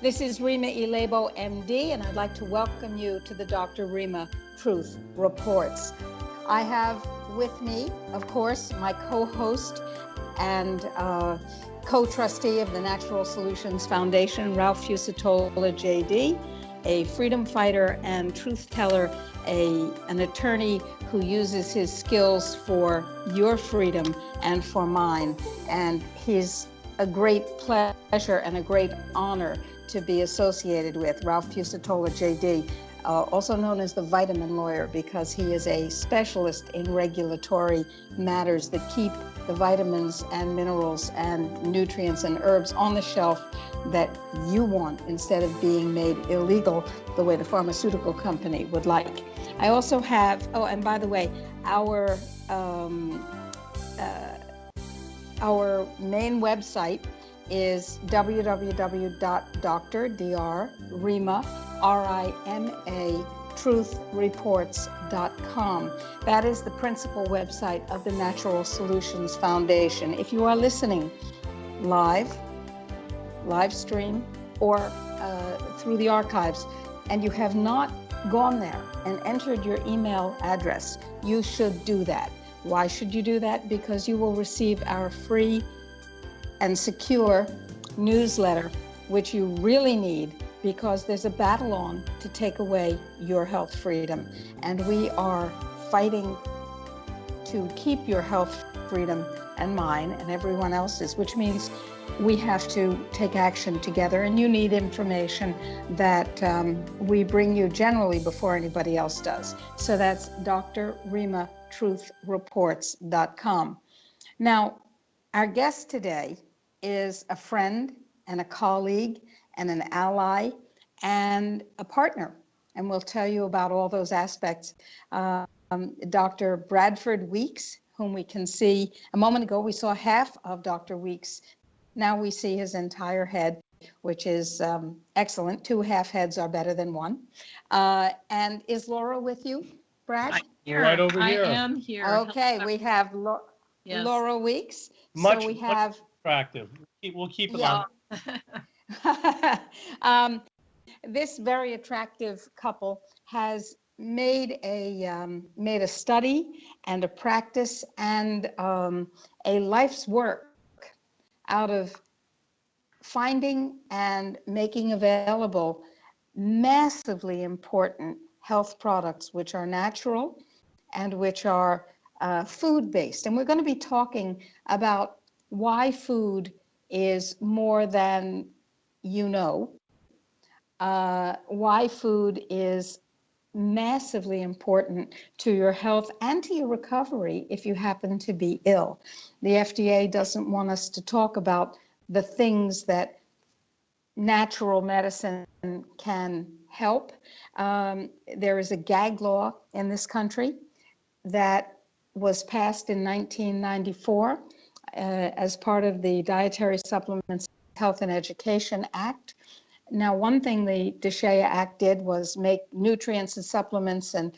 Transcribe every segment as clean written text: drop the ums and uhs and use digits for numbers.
This is Rima Ilebo, MD, and I'd like to welcome you to the Dr. Rima Truth Reports. I have with me, of course, my co-host and co-trustee of the Natural Solutions Foundation, Ralph Fusatola, JD, a freedom fighter and truth teller, an attorney who uses his skills for your freedom and for mine. And he's a great pleasure and a great honor to be associated with. Ralph Fusatola, JD, also known as the vitamin lawyer, because he is a specialist in regulatory matters that keep the vitamins and minerals and nutrients and herbs on the shelf that you want, instead of being made illegal the way the pharmaceutical company would like. I also have, and by the way, our main website is www.drrima truthreports.com. That is the principal website of the Natural Solutions Foundation. If you are listening live stream, or through the archives, and you have not gone there and entered your email address, you should do that. Why should you do that? Because you will receive our free and secure newsletter, which you really need, because there's a battle on to take away your health freedom. And we are fighting to keep your health freedom and mine and everyone else's, which means we have to take action together. And you need information that we bring you generally before anybody else does. So that's drrimatruthreports.com. Now, our guest today is a friend and a colleague and an ally and a partner. And we'll tell you about all those aspects. Dr. Bradford Weeks, whom we can see a moment ago, we saw half of Dr. Weeks. Now we see his entire head, which is excellent. 2 half heads are better than one. And is Laura with you, Brad? I'm here. Right over here. I am here. Okay, we have Yes. Laura Weeks. Much, so we have much attractive. We'll keep it Yeah. on. This very attractive couple has made a study and a practice and a life's work out of finding and making available massively important health products, which are natural and which are food-based. And we're going to be talking about why food is more than you know, why food is massively important to your health and to your recovery if you happen to be ill. The FDA doesn't want us to talk about the things that natural medicine can help. There is a gag law in this country that was passed in 1994 as part of the Dietary Supplements Health and Education Act. Now, one thing the DSHEA Act did was make nutrients and supplements and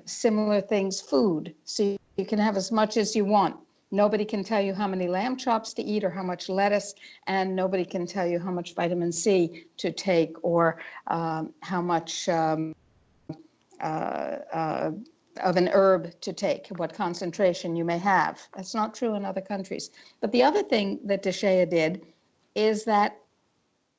similar things food, so you can have as much as you want. Nobody can tell you how many lamb chops to eat or how much lettuce, and nobody can tell you how much vitamin C to take or how much of an herb to take, what concentration you may have. That's not true in other countries. But the other thing that DSHEA did is that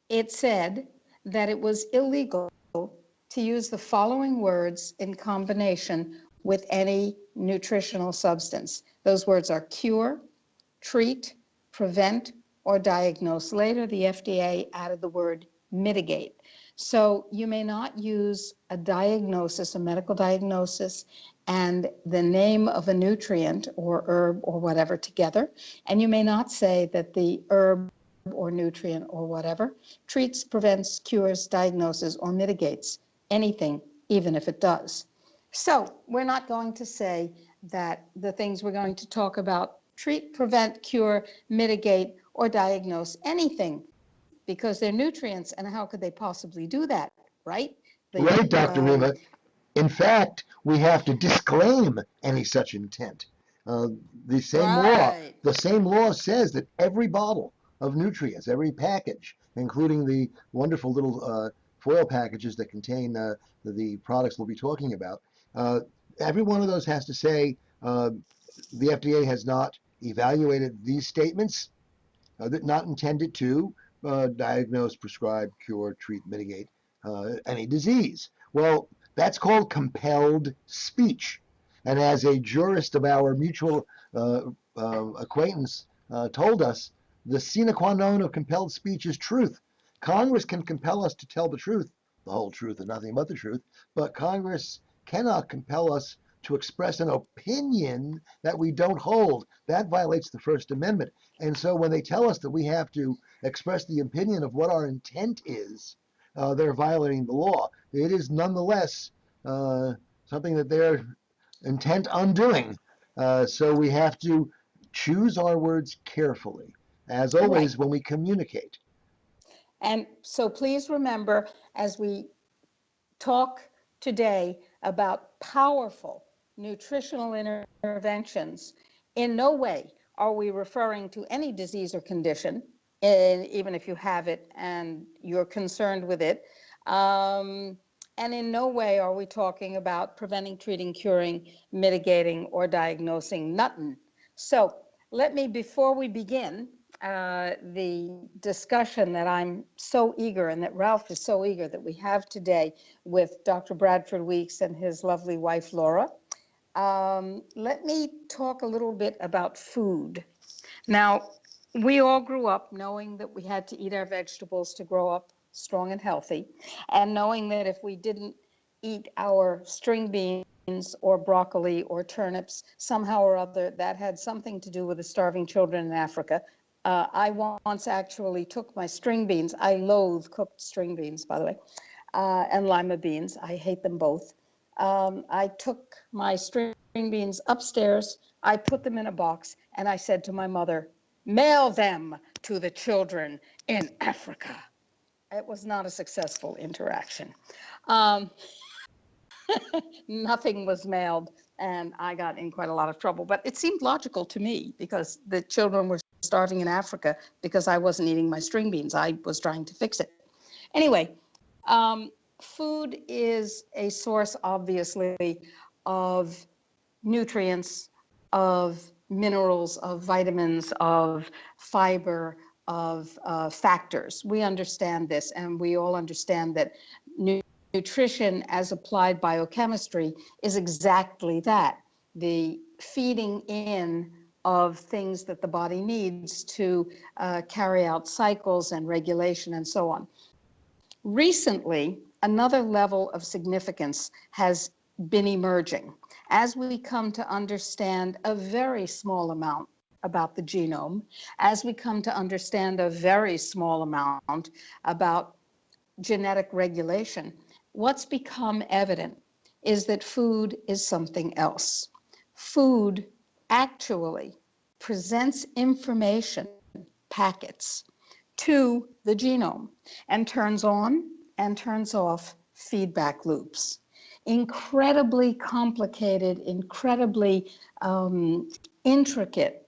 it said that it was illegal to use the following words in combination with any nutritional substance. Those words are cure, treat, prevent, or diagnose. Later, the FDA added the word mitigate. So you may not use a diagnosis, a medical diagnosis, and the name of a nutrient or herb or whatever together. And you may not say that the herb or nutrient or whatever treats, prevents, cures, diagnoses, or mitigates anything, even if it does. So we're not going to say that the things we're going to talk about treat, prevent, cure, mitigate, or diagnose anything, because they're nutrients, and how could they possibly do that, right? Right, Dr. Rima. In fact, we have to disclaim any such intent. The same law says that every bottle of nutrients, every package, including the wonderful little foil packages that contain the products we'll be talking about. Every one of those has to say the FDA has not evaluated these statements, that not intended to diagnose, prescribe, cure, treat, mitigate any disease. Well, that's called compelled speech. And as a jurist of our mutual acquaintance told us, the sine qua non of compelled speech is truth. Congress can compel us to tell the truth, the whole truth and nothing but the truth, but Congress cannot compel us to express an opinion that we don't hold. That violates the First Amendment. And so when they tell us that we have to express the opinion of what our intent is, they're violating the law. It is nonetheless something that they're intent on doing. So we have to choose our words carefully, as always, when we communicate. And so please remember, as we talk today about powerful nutritional interventions, in no way are we referring to any disease or condition, even if you have it and you're concerned with it. And in no way are we talking about preventing, treating, curing, mitigating, or diagnosing nothing. So let me, before we begin the discussion that I'm so eager and that Ralph is so eager that we have today with Dr. Bradford Weeks and his lovely wife, Laura, let me talk a little bit about food. Now, we all grew up knowing that we had to eat our vegetables to grow up strong and healthy, and knowing that if we didn't eat our string beans or broccoli or turnips, somehow or other, that had something to do with the starving children in Africa. I once actually took my string beans. I loathe cooked string beans, by the way, and lima beans. I hate them both. I took my string beans upstairs, I put them in a box, and I said to my mother, mail them to the children in Africa. It was not a successful interaction. Nothing was mailed, and I got in quite a lot of trouble. But it seemed logical to me because the children were starving in Africa because I wasn't eating my string beans. I was trying to fix it. Anyway, food is a source, obviously, of nutrients, of minerals, of vitamins, of fiber, of factors. We understand this, and we all understand that nutrition as applied biochemistry is exactly that, the feeding in of things that the body needs to carry out cycles and regulation and so on. Recently, another level of significance has been emerging as we come to understand a very small amount about the genome, as we come to understand a very small amount about genetic regulation. What's become evident is that food is something else. Food actually presents information packets to the genome and turns on and turns off feedback loops. Incredibly complicated, incredibly intricate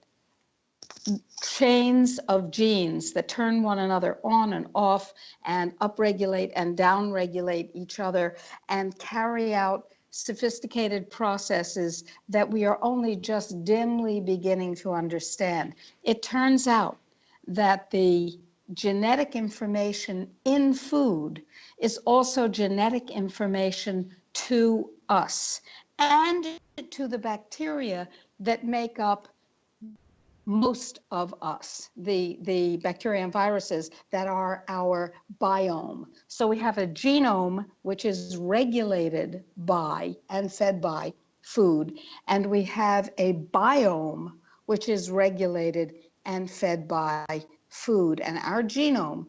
chains of genes that turn one another on and off and upregulate and downregulate each other and carry out sophisticated processes that we are only just dimly beginning to understand. It turns out that the genetic information in food is also genetic information to us and to the bacteria that make up most of us, the bacteria and viruses that are our biome. So we have a genome which is regulated by and fed by food, and we have a biome which is regulated and fed by food. And our genome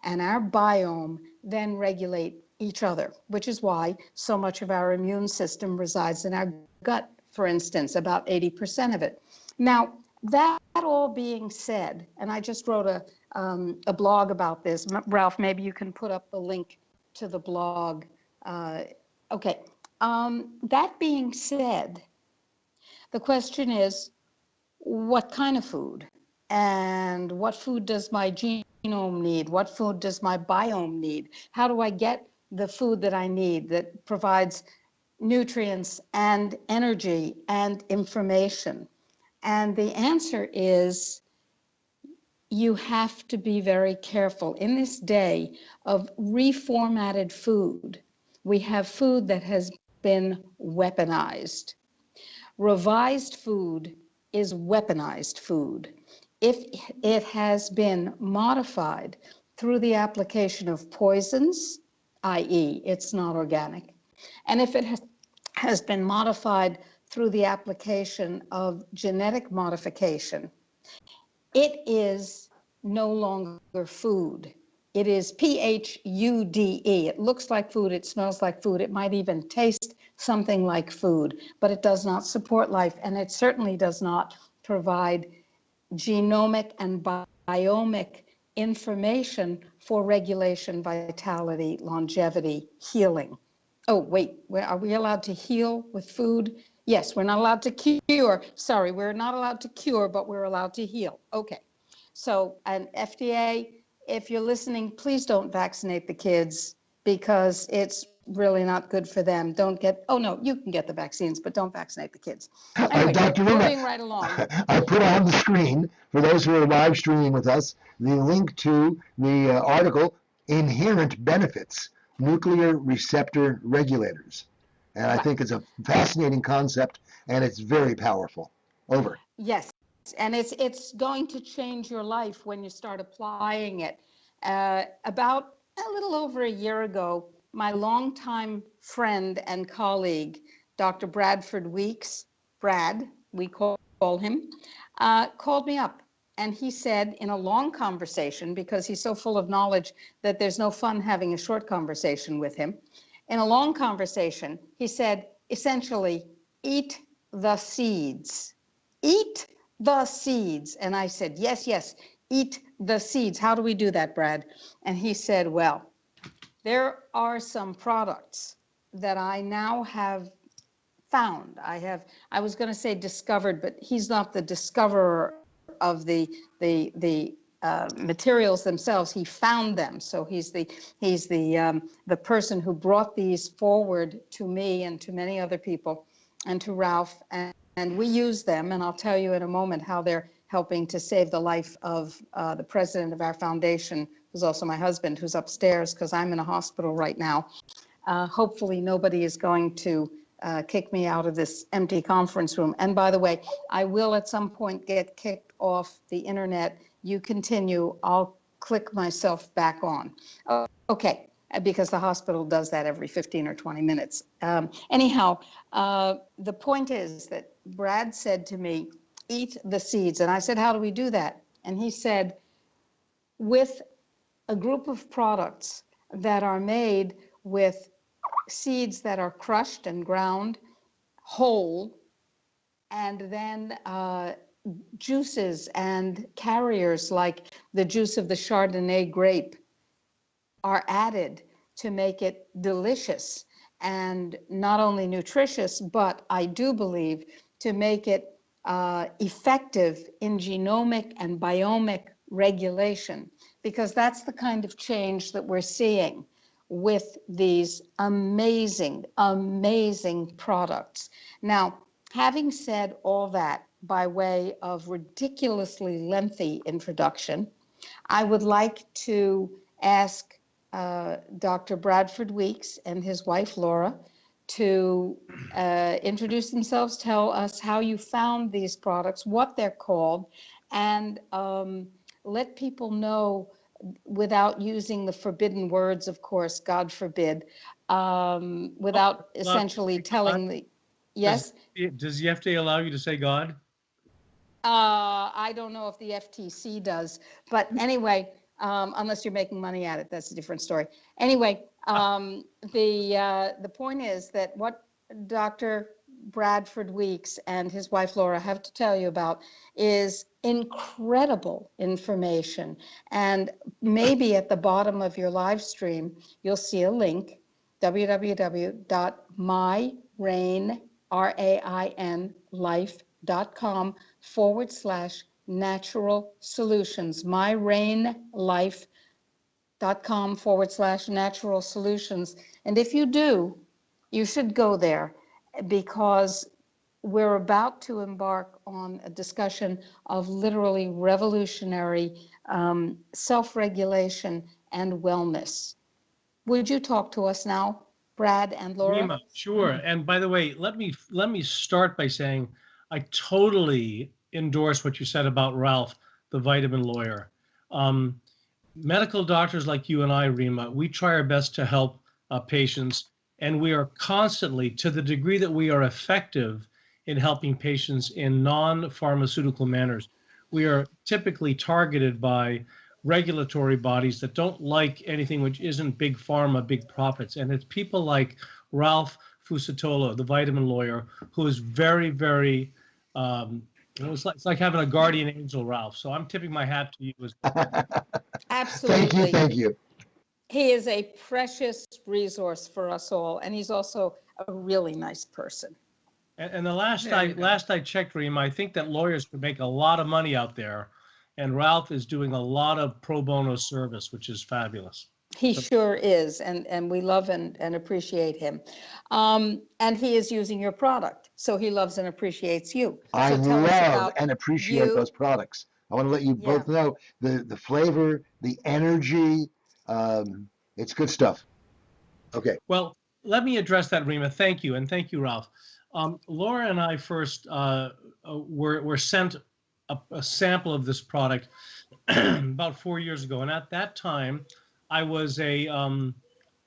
and our biome then regulate each other, which is why so much of our immune system resides in our gut, for instance, about 80% of it. Now, that all being said, and I just wrote a blog about this. Ralph, maybe you can put up the link to the blog. Okay. That being said, the question is, what kind of food? And what food does my genome need? What food does my biome need? How do I get the food that I need that provides nutrients and energy and information? And the answer is you have to be very careful. In this day of reformatted food, we have food that has been weaponized. Revised food is weaponized food. If it has been modified through the application of poisons, i.e., it's not organic, and if it has been modified through the application of genetic modification, it is no longer food. It is PHUDE. It looks like food, it smells like food, it might even taste something like food, but it does not support life, and it certainly does not provide genomic and biomic information for regulation, vitality, longevity, healing. Oh, wait, are we allowed to heal with food? Yes, we're not allowed to cure. Sorry, we're not allowed to cure, but we're allowed to heal. Okay. So, an FDA, if you're listening, please don't vaccinate the kids because it's really not good for them. Don't get, oh no, you can get the vaccines, but don't vaccinate the kids. Anyway, Dr. Rima, moving right along. I put on the screen, for those who are live streaming with us, the link to the article, Inherent Benefits, Nuclear Receptor Regulators. And I think it's a fascinating concept, and it's very powerful. Over. Yes, and it's going to change your life when you start applying it. About a little over a year ago, my longtime friend and colleague, Dr. Bradford Weeks, Brad, we call him, called me up. And he said in a long conversation, because he's so full of knowledge that there's no fun having a short conversation with him. In a long conversation, he said, essentially, eat the seeds. Eat the seeds. And I said, yes, yes, eat the seeds. How do we do that, Brad? And he said, well, there are some products that I now have found. I was going to say discovered, but he's not the discoverer of the materials themselves. He found them. So he's the person who brought these forward to me and to many other people and to Ralph. And we use them, and I'll tell you in a moment how they're helping to save the life of the president of our foundation, who's also my husband, who's upstairs because I'm in a hospital right now. Hopefully nobody is going to kick me out of this empty conference room. And by the way, I will at some point get kicked off the internet. You continue, I'll click myself back on. Oh, okay, because the hospital does that every 15 or 20 minutes. Anyhow, the point is that Brad said to me, eat the seeds. And I said, how do we do that? And he said, with a group of products that are made with seeds that are crushed and ground whole, and then juices and carriers like the juice of the Chardonnay grape are added to make it delicious and not only nutritious, but I do believe to make it effective in genomic and biomic regulation, because that's the kind of change that we're seeing with these amazing, amazing products. Now, having said all that by way of ridiculously lengthy introduction, I would like to ask Dr. Bradford Weeks and his wife Laura to introduce themselves, tell us how you found these products, what they're called, and let people know, without using the forbidden words, of course, God forbid, without essentially telling the, yes? Does the FDA allow you to say God? I don't know if the FTC does, but anyway, unless you're making money at it, that's a different story. Anyway, the point is that what Dr. Bradford Weeks and his wife Laura have to tell you about is incredible information. And maybe at the bottom of your live stream, you'll see a link, www.myrainlife.com/ Natural Solutions, myrainlife.com/natural solutions. And if you do, you should go there because we're about to embark on a discussion of literally revolutionary self-regulation and wellness. Would you talk to us now, Brad and Laura? Rima, sure. And by the way, let me start by saying I totally endorse what you said about Ralph, the vitamin lawyer. Medical doctors like you and I, Rima, we try our best to help patients, and we are constantly, to the degree that we are effective in helping patients in non-pharmaceutical manners, we are typically targeted by regulatory bodies that don't like anything which isn't big pharma, big profits. And it's people like Ralph Fusatolo, the vitamin lawyer, who is very, very, it's like having a guardian angel, Ralph. So I'm tipping my hat to you. Absolutely. Thank you. He is a precious resource for us all, and he's also a really nice person. And the last I checked, Rima, I think that lawyers could make a lot of money out there, and Ralph is doing a lot of pro bono service, which is fabulous. He sure is, and we love and appreciate him. And he is using your product, so he loves and appreciates you. I So tell us love about and appreciate you. those products. I want to let you both know the flavor, the energy. It's good stuff. Okay. Well, let me address that, Rima. Thank you, and thank you, Ralph. Laura and I first were sent a sample of this product about 4 years ago, and at that time, I was a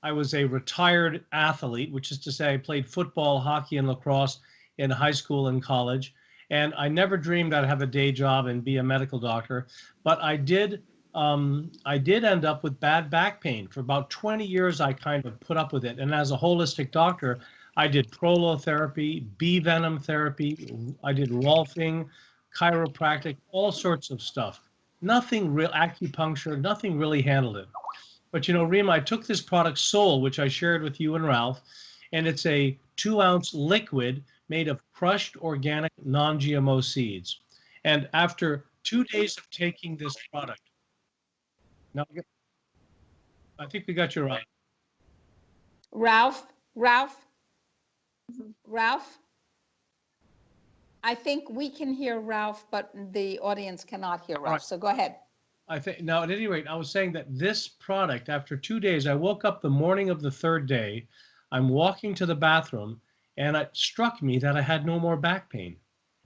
retired athlete, which is to say, I played football, hockey, and lacrosse in high school and college, and I never dreamed I'd have a day job and be a medical doctor, but I did end up with bad back pain. For about 20 years, I kind of put up with it, and as a holistic doctor, I did prolotherapy, bee venom therapy, I did rolfing, chiropractic, all sorts of stuff. Nothing real, acupuncture, nothing really handled it. But you know, Rima, I took this product Soul, which I shared with you and Ralph, and it's a 2-ounce liquid made of crushed organic non-GMO seeds. And after 2 days of taking this product, now I think we got you right. Ralph, I think we can hear Ralph, but the audience cannot hear Ralph. Right. So go ahead. I think now, at any rate, I was saying that this product, after 2 days, I woke up the morning of the third day, I'm walking to the bathroom, and it struck me that I had no more back pain.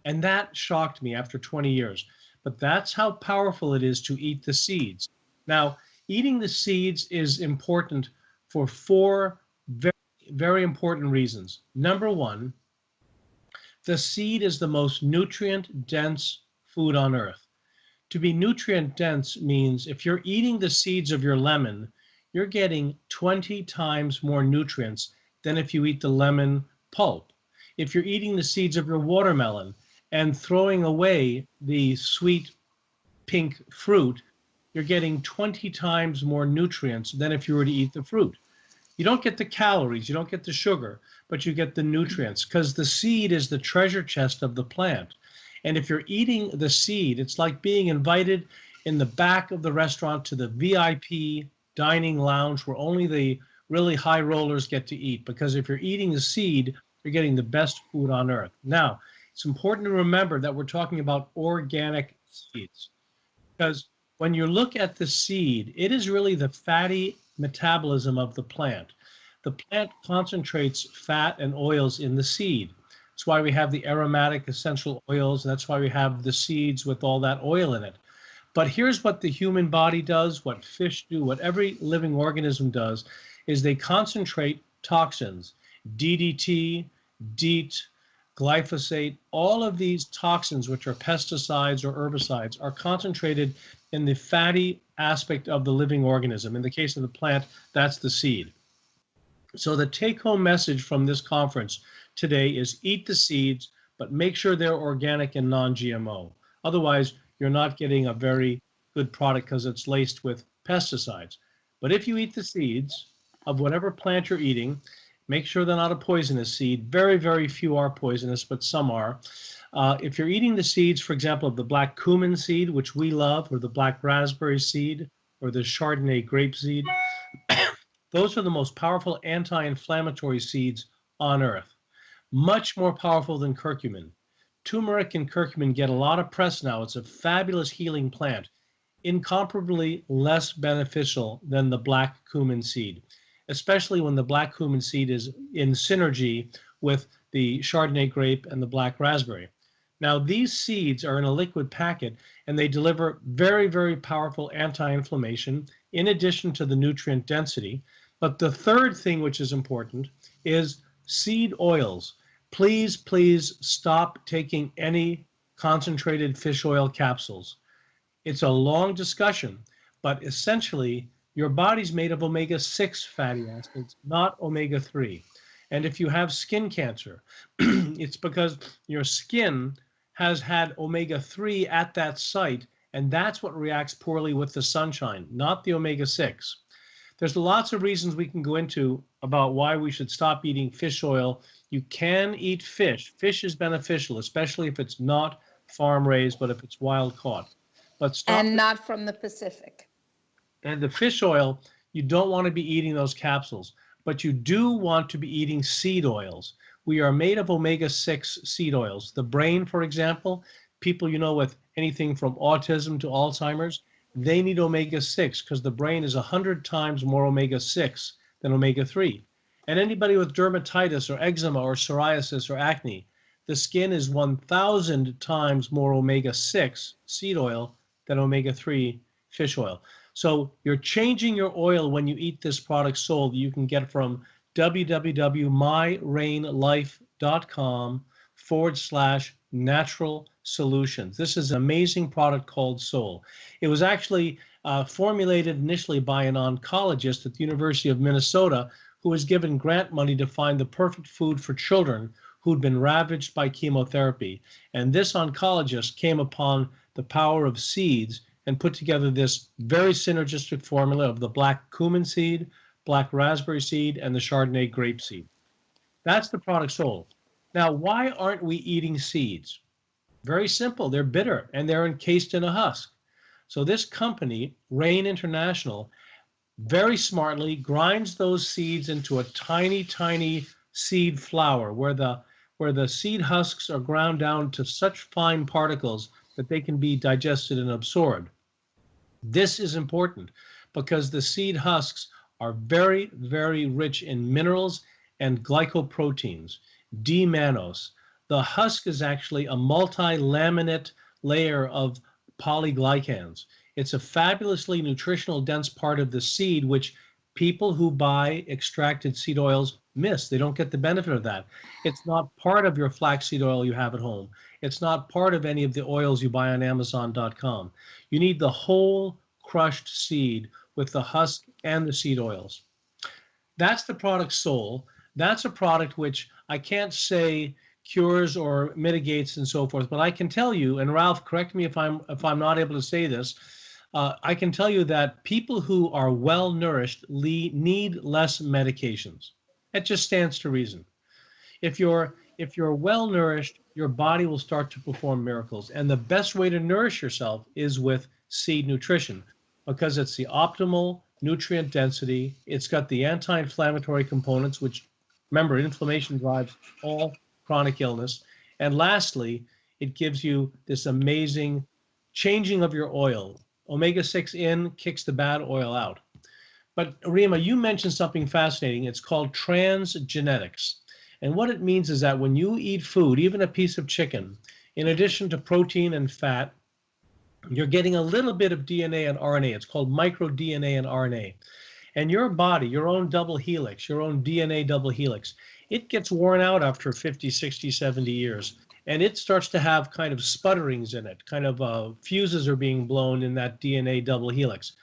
And that shocked me after 20 years. But that's how powerful it is to eat the seeds. Now, eating the seeds is important for 4 very, very important reasons. Number one, the seed is the most nutrient-dense food on earth. To be nutrient-dense means if you're eating the seeds of your lemon, you're getting 20 times more nutrients than if you eat the lemon pulp. If you're eating the seeds of your watermelon and throwing away the sweet pink fruit, you're getting 20 times more nutrients than if you were to eat the fruit. You don't get the calories, you don't get the sugar, but you get the nutrients because the seed is the treasure chest of the plant. And if you're eating the seed, it's like being invited in the back of the restaurant to the VIP dining lounge where only the really high rollers get to eat. Because if you're eating the seed, you're getting the best food on earth. Now, it's important to remember that we're talking about organic seeds. Because when you look at the seed, it is really the fatty metabolism of the plant. The plant concentrates fat and oils in the seed. That's why we have the aromatic essential oils. That's why we have the seeds with all that oil in it. But here's what the human body does, what fish do, what every living organism does, is they concentrate toxins, DDT, DEET, glyphosate, all of these toxins, which are pesticides or herbicides, are concentrated in the fatty aspect of the living organism. In the case of the plant, that's the seed. So the take-home message from this conference today is eat the seeds, but make sure they're organic and non-GMO. Otherwise, you're not getting a very good product because it's laced with pesticides. But if you eat the seeds of whatever plant you're eating, make sure they're not a poisonous seed. Very, very few are poisonous, but some are. If you're eating the seeds, for example, of the black cumin seed, which we love, or the black raspberry seed, or the Chardonnay grape seed, those are the most powerful anti-inflammatory seeds on earth. Much more powerful than curcumin. Turmeric and curcumin get a lot of press now. It's a fabulous healing plant, incomparably less beneficial than the black cumin seed, especially when the black cumin seed is in synergy with the Chardonnay grape and the black raspberry. Now, these seeds are in a liquid packet, and they deliver very, very powerful anti-inflammation in addition to the nutrient density. But the third thing which is important is seed oils. Please, please stop taking any concentrated fish oil capsules. It's a long discussion, but essentially, your body's made of omega-6 fatty acids, not omega-3. And if you have skin cancer, it's because your skin has had omega-3 at that site, and that's what reacts poorly with the sunshine, not the omega-6. There's lots of reasons we can go into about why we should stop eating fish oil. You can eat fish. Fish is beneficial, especially if it's not farm raised, but if it's wild caught. But stop. And not from the Pacific. And the fish oil, you don't want to be eating those capsules, but you do want to be eating seed oils. We are made of omega-6 seed oils. The brain, for example, people with anything from autism to Alzheimer's, they need omega-6 because the brain is 100 times more omega-6 than omega-3. And anybody with dermatitis or eczema or psoriasis or acne, the skin is 1,000 times more omega-6 seed oil than omega-3 fish oil. So you're changing your oil when you eat this product Soul that you can get from www.myrainlife.com/natural solutions. This is an amazing product called Soul. It was actually formulated initially by an oncologist at the University of Minnesota who was given grant money to find the perfect food for children who'd been ravaged by chemotherapy. And this oncologist came upon the power of seeds and put together this very synergistic formula of the black cumin seed, black raspberry seed, and the Chardonnay grape seed. That's the product Soul. Now, why aren't we eating seeds? Very simple. They're bitter and they're encased in a husk. So this company, Rain International, very smartly grinds those seeds into a tiny, tiny seed flour where the seed husks are ground down to such fine particles that they can be digested and absorbed. This is important because the seed husks are very, very rich in minerals and glycoproteins, D-mannose. The husk is actually a multi-laminate layer of polyglycans. It's a fabulously nutritional dense part of the seed, which people who buy extracted seed oils miss. They don't get the benefit of that. It's not part of your flaxseed oil you have at home. It's not part of any of the oils you buy on Amazon.com. You need the whole crushed seed with the husk and the seed oils. That's the product Soul. That's a product which I can't say cures or mitigates and so forth, but I can tell you, and Ralph, correct me if I'm not able to say this, I can tell you that people who are well nourished need less medications. It just stands to reason. If you're well nourished, your body will start to perform miracles, and the best way to nourish yourself is with seed nutrition because it's the optimal nutrient density. It's got the anti-inflammatory components, which, remember, inflammation drives all chronic illness. And lastly, it gives you this amazing changing of your oil. Omega-6 in kicks the bad oil out. But Rima, you mentioned something fascinating. It's called transgenetics. And what it means is that when you eat food, even a piece of chicken, in addition to protein and fat, you're getting a little bit of DNA and RNA. It's called microDNA and RNA. And your body, your own double helix, your own DNA double helix, it gets worn out after 50, 60, 70 years. And it starts to have kind of sputterings in it, kind of fuses are being blown in that DNA double helix.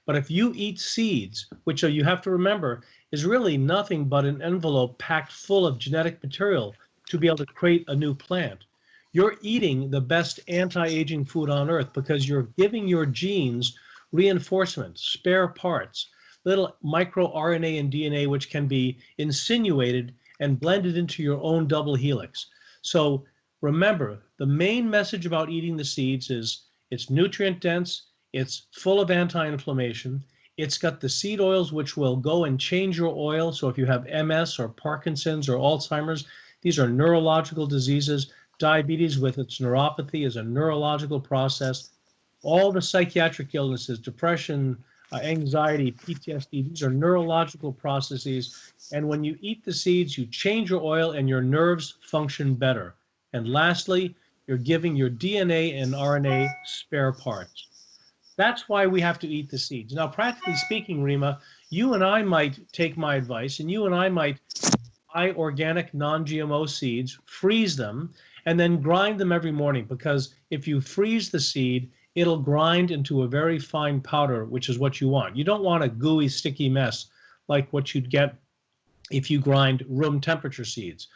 But if you eat seeds, which you have to remember is really nothing but an envelope packed full of genetic material to be able to create a new plant, you're eating the best anti-aging food on earth because you're giving your genes reinforcement, spare parts, little microRNA and DNA which can be insinuated and blended into your own double helix. So Remember, the main message about eating the seeds is it's nutrient dense, it's full of anti-inflammation, it's got the seed oils which will go and change your oil. So if you have MS or Parkinson's or Alzheimer's, these are neurological diseases. Diabetes with its neuropathy is a neurological process. All the psychiatric illnesses, depression, anxiety, PTSD, these are neurological processes. And when you eat the seeds, you change your oil and your nerves function better. And lastly, you're giving your DNA and RNA spare parts. That's why we have to eat the seeds. Now, practically speaking, Rima, you and I might take my advice, and you and I might buy organic non-GMO seeds, freeze them, and then grind them every morning. Because if you freeze the seed, it'll grind into a very fine powder, which is what you want. You don't want a gooey, sticky mess like what you'd get if you grind room temperature seeds.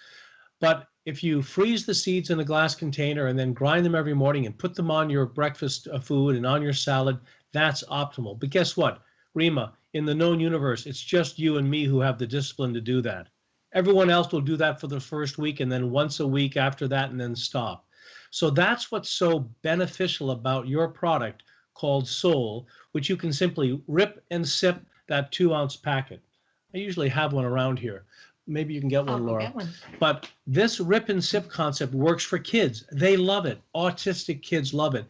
But if you freeze the seeds in a glass container and then grind them every morning and put them on your breakfast food and on your salad, that's optimal. But guess what, Rima, in the known universe, it's just you and me who have the discipline to do that. Everyone else will do that for the first week and then once a week after that and then stop. So that's what's so beneficial about your product called Soul, which you can simply rip and sip that 2-ounce packet. I usually have one around here. Maybe you can get one, I'll Laura. get one. But this rip and sip concept works for kids. They love it. Autistic kids love it.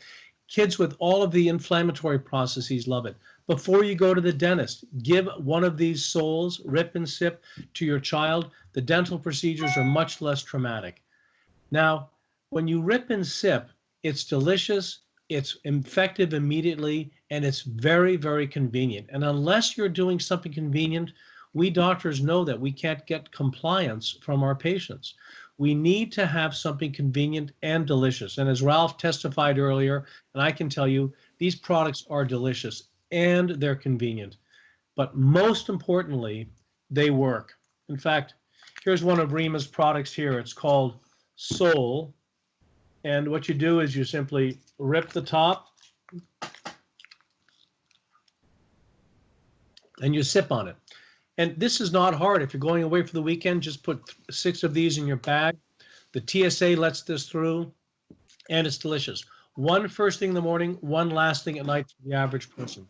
Kids with all of the inflammatory processes love it. Before you go to the dentist, give one of these Souls, rip and sip, to your child. The dental procedures are much less traumatic. Now, when you rip and sip, it's delicious, it's effective immediately, and it's very, very convenient. And unless you're doing something convenient, we doctors know that we can't get compliance from our patients. We need to have something convenient and delicious. And as Ralph testified earlier, and I can tell you, these products are delicious and they're convenient. But most importantly, they work. In fact, here's one of Rima's products here. It's called Soul. And what you do is you simply rip the top and you sip on it. And this is not hard. If you're going away for the weekend, just put 6 of these in your bag. The TSA lets this through, and it's delicious. One first thing in the morning, one last thing at night for the average person.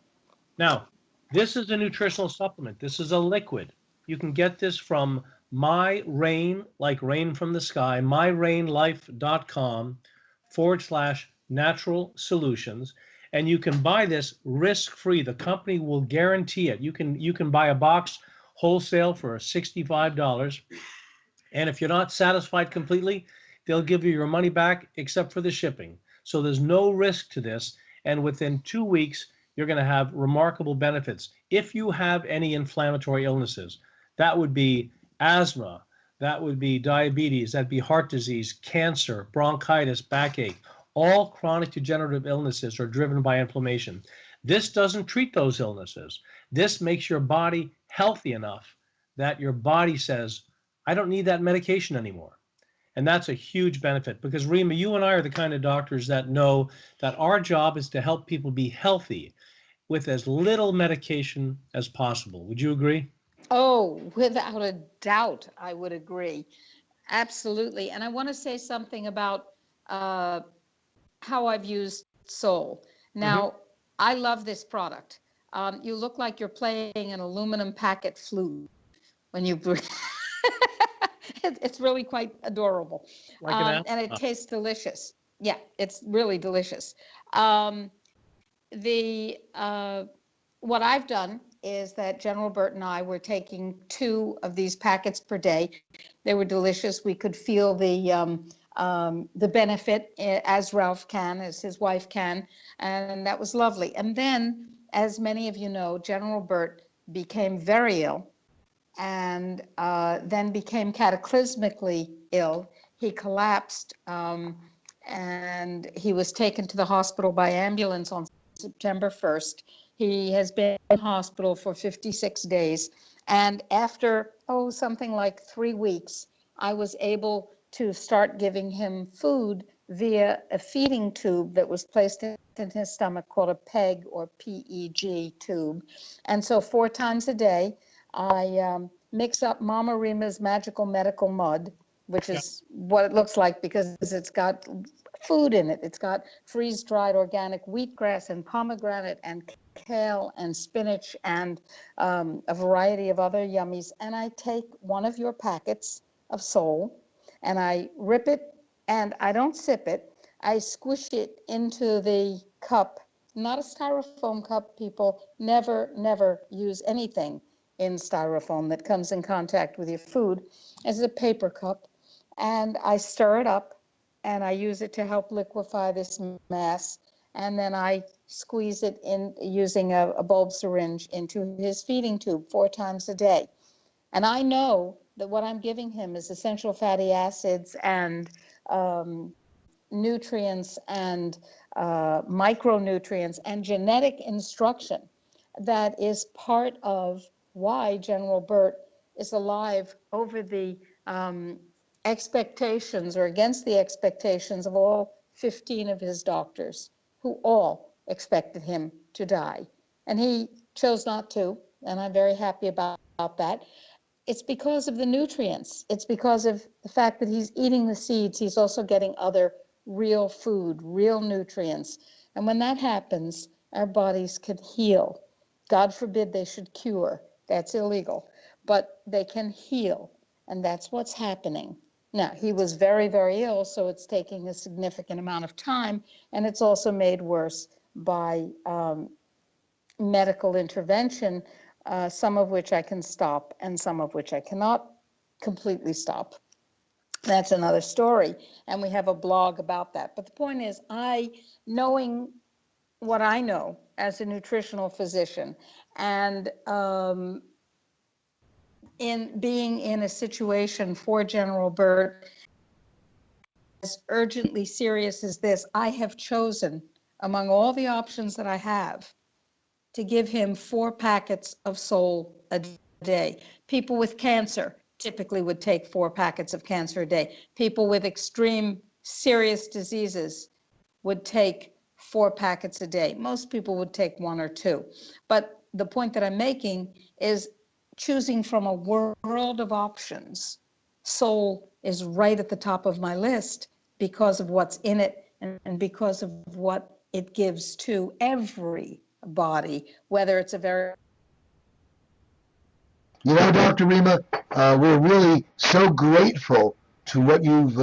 Now, this is a nutritional supplement. This is a liquid. You can get this from MyRain, like rain from the sky, myrainlife.com/natural solutions. And you can buy this risk-free. The company will guarantee it. You can buy a box wholesale for $65. And if you're not satisfied completely, they'll give you your money back except for the shipping. So there's no risk to this. And within 2 weeks, you're going to have remarkable benefits. If you have any inflammatory illnesses, that would be asthma, that would be diabetes, that'd be heart disease, cancer, bronchitis, backache. All chronic degenerative illnesses are driven by inflammation. This doesn't treat those illnesses. This makes your body healthy enough that your body says, I don't need that medication anymore. And that's a huge benefit because, Rima, you and I are the kind of doctors that know that our job is to help people be healthy with as little medication as possible. Would you agree? Oh, without a doubt, I would agree. Absolutely. And I want to say something about how I've used Soul. Now, I love this product. You look like you're playing an aluminum packet flute when you breathe. It's really quite adorable. Like and it tastes delicious. Yeah, it's really delicious. What I've done is that General Burt and I were taking 2 of these packets per day. They were delicious. We could feel the benefit as Ralph can, as his wife can, and that was lovely. And then, as many of you know, General Burt became very ill and then became cataclysmically ill. He collapsed and he was taken to the hospital by ambulance on September 1st. He has been in hospital for 56 days. And after, something like 3 weeks, I was able to start giving him food via a feeding tube that was placed in his stomach called a PEG or PEG tube. And so 4 times a day, I mix up Mama Rima's Magical Medical Mud which Yeah. is what it looks like because it's got food in it. It's got freeze-dried organic wheatgrass and pomegranate and kale and spinach and a variety of other yummies. And I take one of your packets of Sol and I rip it, and I don't sip it. I squish it into the cup, not a styrofoam cup. People never use anything in styrofoam that comes in contact with your food, as a paper cup. And I stir it up and I use it to help liquefy this mass. And then I squeeze it in using a bulb syringe into his feeding tube 4 times a day. And I know that what I'm giving him is essential fatty acids and nutrients and micronutrients and genetic instruction that is part of why General Burt is alive over the expectations or against the expectations of all 15 of his doctors, who all expected him to die. And he chose not to, and I'm very happy about that. It's because of the nutrients. It's because of the fact that he's eating the seeds. He's also getting other real food, real nutrients. And when that happens, our bodies can heal. God forbid they should cure. That's illegal. But they can heal. And that's what's happening. Now, he was very ill, so it's taking a significant amount of time. And it's also made worse by medical intervention, some of which I can stop and some of which I cannot completely stop. That's another story, and we have a blog about that. But the point is, knowing what I know as a nutritional physician, and in being in a situation for General Burt as urgently serious as this, I have chosen, among all the options that I have, to give him 4 packets of Sol a day. People with cancer typically would take 4 packets of cancer a day. People with extreme serious diseases would take 4 packets a day. Most people would take 1 or 2. But the point that I'm making is choosing from a world of options. Sol is right at the top of my list because of what's in it and because of what it gives to every body, whether it's a very... You know, Dr. Rima, we're really so grateful to what you've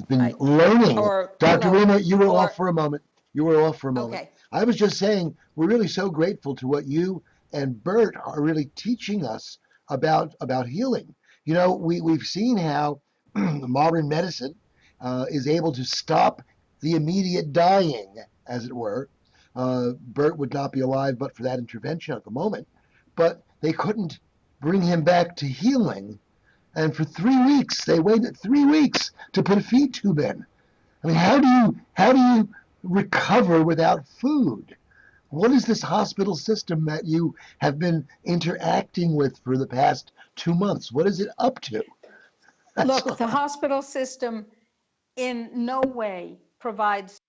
been learning. Dr. Rima, you were off for a moment. Okay. I was just saying, we're really so grateful to what you and Burt are really teaching us about healing. You know, we've seen how modern medicine is able to stop the immediate dying, as it were. Burt would not be alive but for that intervention at the moment. But they couldn't bring him back to healing. And for 3 weeks, they waited 3 weeks to put a feed tube in. I mean, how do you recover without food? What is this hospital system that you have been interacting with for the past 2 months? What is it up to? Look, the hospital system in no way provides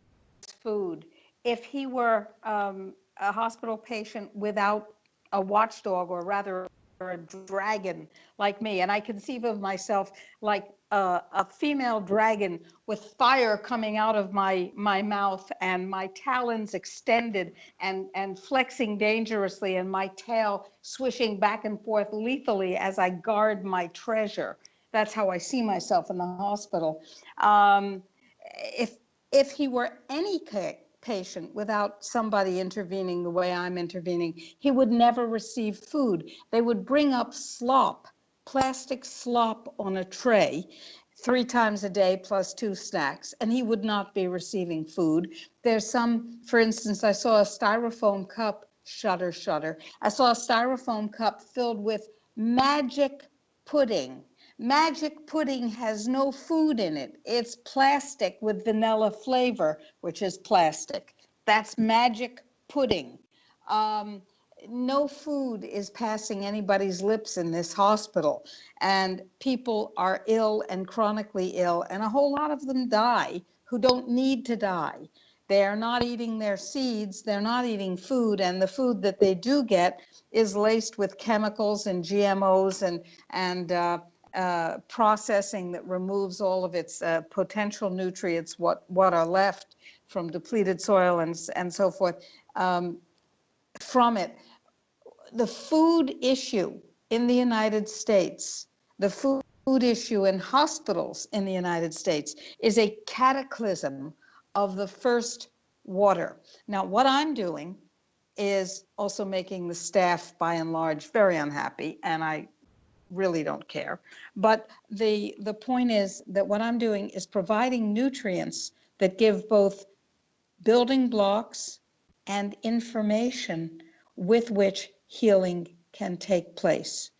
food. If he were a hospital patient without a watchdog, or rather a dragon like me, and I conceive of myself like a female dragon with fire coming out of my mouth and my talons extended and flexing dangerously and my tail swishing back and forth lethally as I guard my treasure. That's how I see myself in the hospital. If he were any patient without somebody intervening the way I'm intervening, he would never receive food. They would bring up slop, plastic slop on a tray 3 times a day plus 2 snacks, and he would not be receiving food. There's some, for instance, I saw a styrofoam cup, shudder. I saw a styrofoam cup filled with magic pudding. Magic pudding has no food in it. It's plastic with vanilla flavor, which is plastic. That's magic pudding. No food is passing anybody's lips in this hospital. And people are ill and chronically ill, and a whole lot of them die who don't need to die. They are not eating their seeds, they're not eating food, and the food that they do get is laced with chemicals and GMOs and processing that removes all of its potential nutrients, what are left from depleted soil and so forth, from it. The food issue in the United States, the food issue in hospitals in the United States is a cataclysm of the first water. Now, what I'm doing is also making the staff, by and large, very unhappy, and I really don't care. But the point is that what I'm doing is providing nutrients that give both building blocks and information with which healing can take place.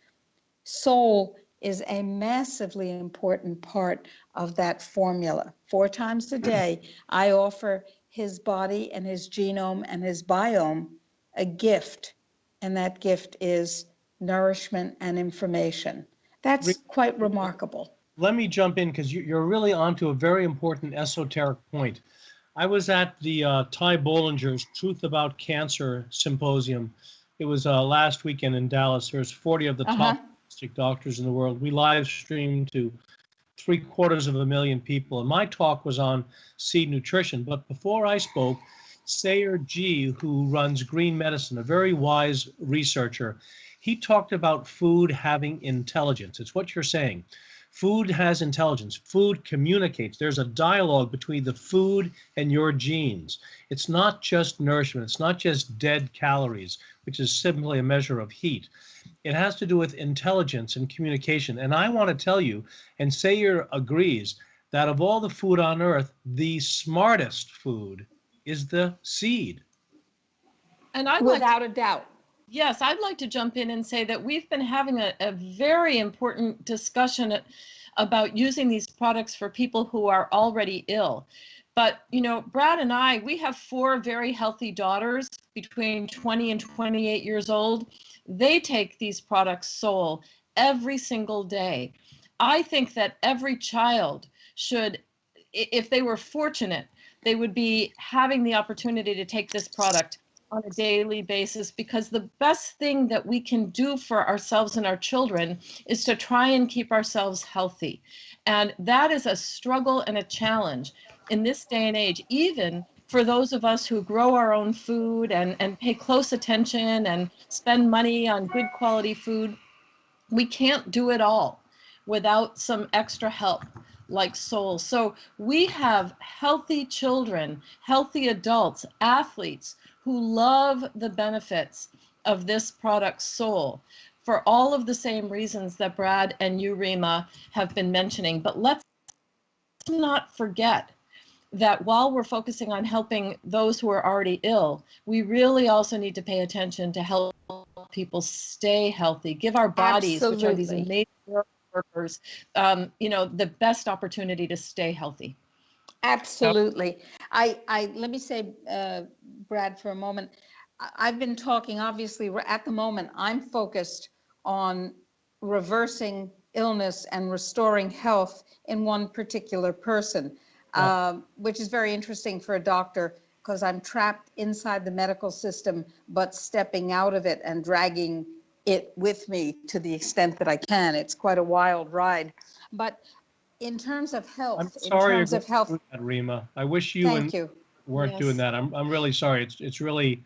Soul is a massively important part of that formula. 4 times a day, I offer his body and his genome and his biome a gift, and that gift is nourishment and information. That's quite remarkable. Let me jump in because you're really onto a very important esoteric point. I was at the Ty Bollinger's Truth About Cancer Symposium. It was last weekend in Dallas. There's 40 of the top doctors in the world. We live streamed to 750,000 people, and my talk was on seed nutrition. But before I spoke, Sayer Ji, who runs Green Medicine, a very wise researcher, he talked about food having intelligence. It's what you're saying. Food has intelligence. Food communicates. There's a dialogue between the food and your genes. It's not just nourishment. It's not just dead calories, which is simply a measure of heat. It has to do with intelligence and communication. And I want to tell you, and Sayer agrees, that of all the food on earth, the smartest food is the seed. And without a doubt. Yes, I'd like to jump in and say that we've been having a very important discussion about using these products for people who are already ill. But, you know, Brad and I, we have 4 very healthy daughters between 20 and 28 years old. They take these products Soul every single day. I think that every child should, if they were fortunate, they would be having the opportunity to take this product on a daily basis, because the best thing that we can do for ourselves and our children is to try and keep ourselves healthy. And that is a struggle and a challenge in this day and age, even for those of us who grow our own food and pay close attention and spend money on good quality food. We can't do it all without some extra help like Soul. So we have healthy children, healthy adults, athletes who love the benefits of this product Soul for all of the same reasons that Brad and you, Rima, have been mentioning. But let's not forget that while we're focusing on helping those who are already ill, we really also need to pay attention to help people stay healthy, give our bodies, which are these amazing workers, you know, the best opportunity to stay healthy. Absolutely. I let me say, Brad, for a moment, I've been talking, obviously, at the moment, I'm focused on reversing illness and restoring health in one particular person, which is very interesting for a doctor, because I'm trapped inside the medical system, but stepping out of it and dragging it with me to the extent that I can. It's quite a wild ride. But in terms of health, I'm sorry in terms of health, that, Rima. I wish you weren't doing that. I'm really sorry. It's really,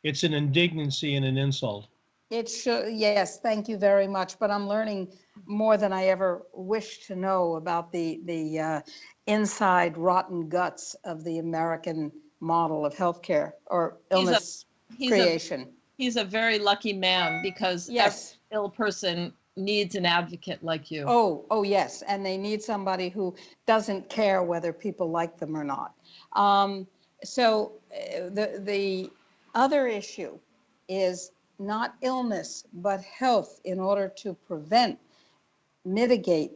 it's an indignancy and an insult. It should, yes, thank you very much. But I'm learning more than I ever wished to know about the inside rotten guts of the American model of healthcare or illness creation. He's a very lucky man, because every ill person needs an advocate like you. Oh, yes. And they need somebody who doesn't care whether people like them or not. So the other issue is not illness, but health, in order to prevent, mitigate,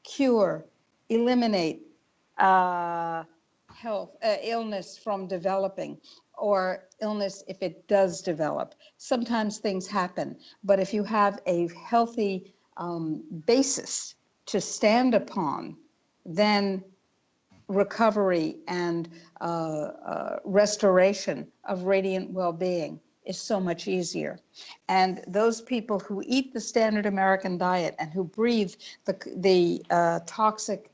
cure, eliminate illness from developing, or illness if it does develop. Sometimes things happen, but if you have a healthy basis to stand upon, then recovery and restoration of radiant well-being is so much easier. And those people who eat the standard American diet and who breathe the toxic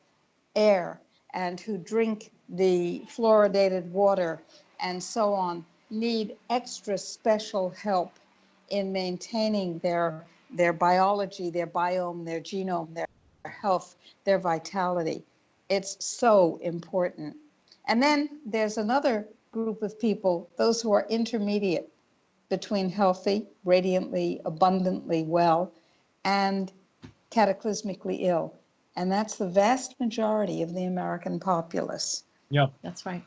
air and who drink the fluoridated water and so on need extra special help in maintaining their biology, their biome, their genome, their health, their vitality. It's so important. And then there's another group of people, those who are intermediate between healthy, radiantly, abundantly well, and cataclysmically ill. And that's the vast majority of the American populace. Yeah. That's right.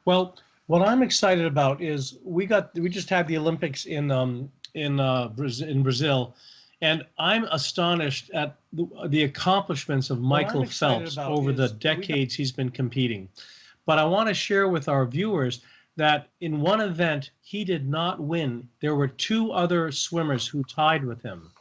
Well, what I'm excited about is we just had the Olympics in Brazil, and I'm astonished at the accomplishments of Michael Phelps over the decades he's been competing. But I want to share with our viewers that in one event he did not win. There were two other swimmers who tied with him.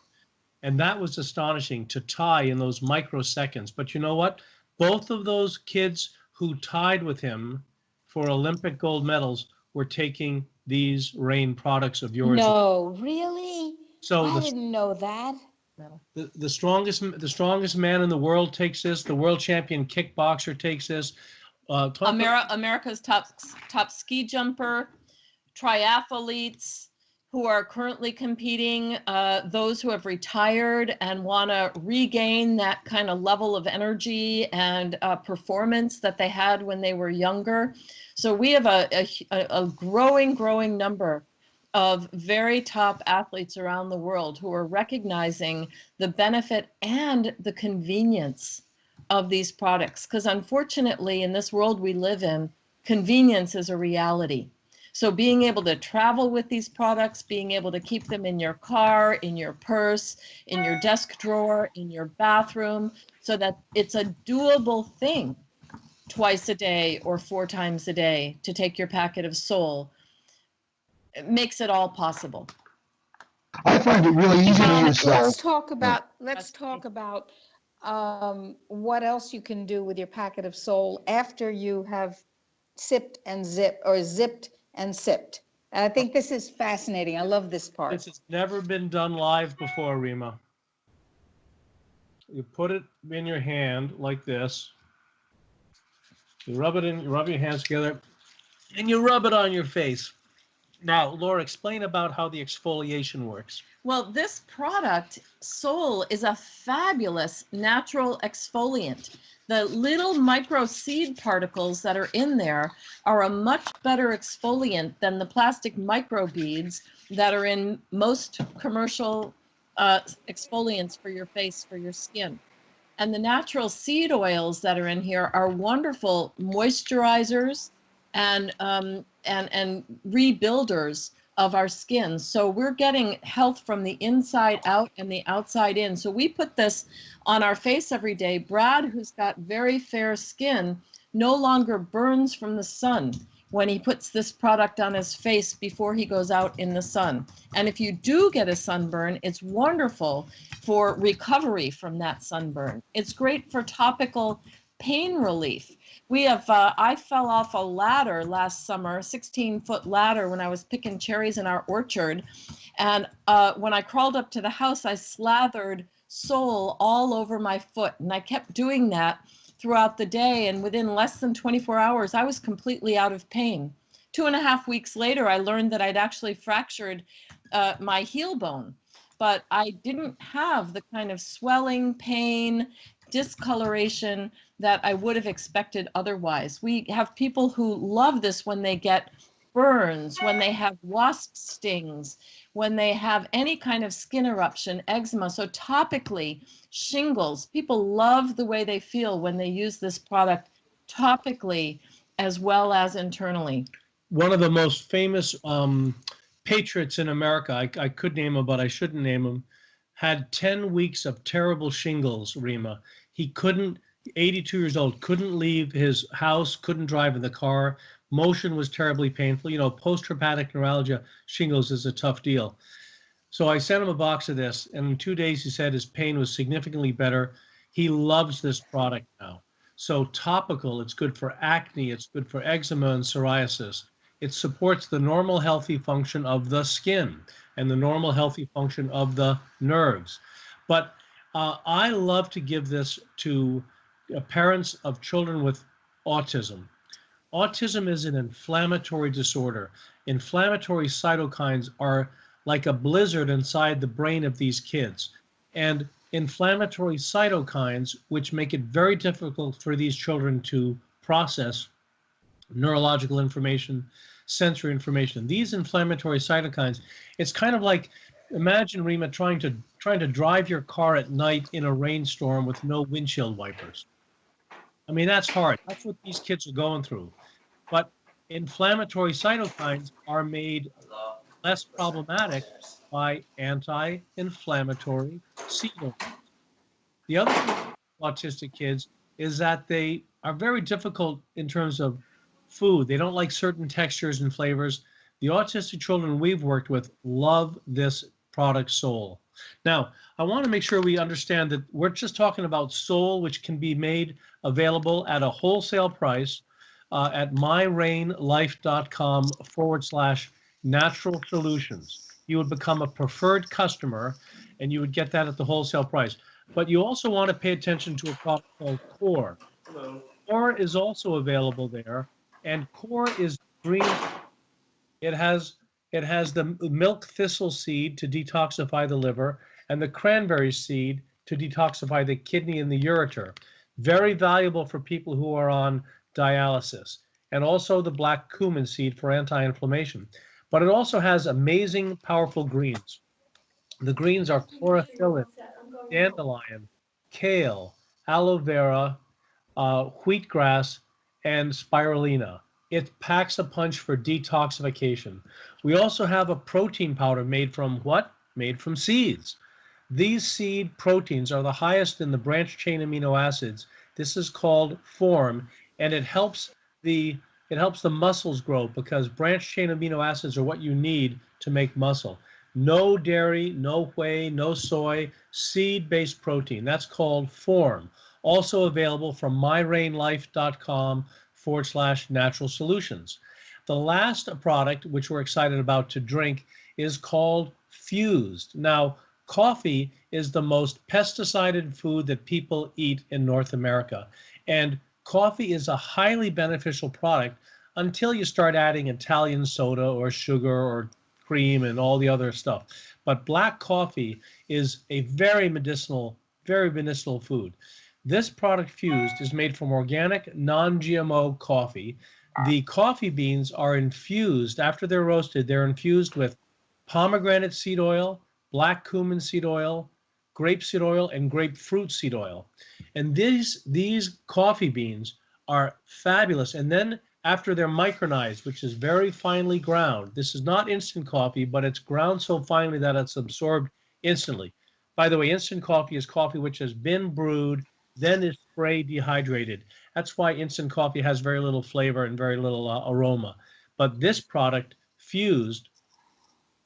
And that was astonishing, to tie in those microseconds. But you know what? Both of those kids who tied with him for Olympic gold medals were taking these Rain products of yours. No, really? So I didn't know that. the strongest man in the world takes this. The world champion kickboxer takes this. America's top ski jumper, triathletes who are currently competing, those who have retired and want to regain that kind of level of energy and performance that they had when they were younger. So we have a growing number of very top athletes around the world who are recognizing the benefit and the convenience of these products. Because unfortunately, in this world we live in, convenience is a reality. So being able to travel with these products, being able to keep them in your car, in your purse, in your desk drawer, in your bathroom, so that it's a doable thing twice a day or 4 times a day to take your packet of Sol. It makes it all possible. I find it really easy to use Sol. Let's talk about what else you can do with your packet of Sol after you have sipped and zipped, or zipped and sipped. I think this is fascinating. I love this part. This has never been done live before, Rima. You put it in your hand like this. You rub your hands together, and you rub it on your face. Now, Laura, explain about how the exfoliation works. Well, this product, Sol, is a fabulous natural exfoliant. The little micro seed particles that are in there are a much better exfoliant than the plastic microbeads that are in most commercial exfoliants for your face, for your skin. And the natural seed oils that are in here are wonderful moisturizers and rebuilders of our skin. So we're getting health from the inside out and the outside in. So we put this on our face every day. Brad, who's got very fair skin, no longer burns from the sun when he puts this product on his face before he goes out in the sun. And if you do get a sunburn, it's wonderful for recovery from that sunburn. It's great for topical pain relief. We have, I fell off a ladder last summer, a 16-foot ladder, when I was picking cherries in our orchard. And when I crawled up to the house, I slathered Sol all over my foot. And I kept doing that throughout the day. And within less than 24 hours, I was completely out of pain. 2.5 weeks later, I learned that I'd actually fractured my heel bone. But I didn't have the kind of swelling, pain, discoloration that I would have expected otherwise. We have people who love this when they get burns, when they have wasp stings, when they have any kind of skin eruption, eczema. So topically, shingles, people love the way they feel when they use this product topically as well as internally. One of the most famous patriots in America, I could name him, but I shouldn't name him, had 10 weeks of terrible shingles, Rima. He couldn't, 82 years old, couldn't leave his house, couldn't drive in the car. Motion was terribly painful. You know, post-traumatic neuralgia, shingles is a tough deal. So I sent him a box of this, and in 2 days he said his pain was significantly better. He loves this product now. So topical, it's good for acne, it's good for eczema and psoriasis. It supports the normal healthy function of the skin and the normal healthy function of the nerves. But I love to give this to parents of children with autism. Autism is an inflammatory disorder. Inflammatory cytokines are like a blizzard inside the brain of these kids. And inflammatory cytokines, which make it very difficult for these children to process neurological information, sensory information. These inflammatory cytokines, it's kind of like, imagine, Rima, trying to drive your car at night in a rainstorm with no windshield wipers. I mean, that's hard. That's what these kids are going through. But inflammatory cytokines are made less problematic by anti-inflammatory seed oils. The other thing with autistic kids is that they are very difficult in terms of food. They don't like certain textures and flavors. The autistic children we've worked with love this product, Sol. Now, I want to make sure we understand that we're just talking about Sol, which can be made available at a wholesale price at myrainlife.com/natural solutions. You would become a preferred customer and you would get that at the wholesale price. But you also want to pay attention to a product called Core. Core is also available there, and Core is green. It has the milk thistle seed to detoxify the liver and the cranberry seed to detoxify the kidney and the ureter. Very valuable for people who are on dialysis. And also the black cumin seed for anti-inflammation. But it also has amazing, powerful greens. The greens are chlorophyllin, dandelion, kale, aloe vera, wheatgrass, and spirulina. It packs a punch for detoxification. We also have a protein powder made from what? Made from seeds. These seed proteins are the highest in the branched chain amino acids. This is called Form, and it helps the muscles grow because branched chain amino acids are what you need to make muscle. No dairy, no whey, no soy, seed-based protein. That's called Form. Also available from myrainlife.com/natural solutions. The last product, which we're excited about to drink, is called Fused. Now, coffee is the most pesticided food that people eat in North America. And coffee is a highly beneficial product until you start adding Italian soda or sugar or cream and all the other stuff. But black coffee is a very medicinal food. This product, Fused, is made from organic, non-GMO coffee. The coffee beans are infused, after they're roasted, they're infused with pomegranate seed oil, black cumin seed oil, grapeseed oil, and grapefruit seed oil. And these coffee beans are fabulous. And then after they're micronized, which is very finely ground, this is not instant coffee, but it's ground so finely that it's absorbed instantly. By the way, instant coffee is coffee which has been brewed, then is spray dehydrated. That's why instant coffee has very little flavor and very little aroma. But this product, Fused,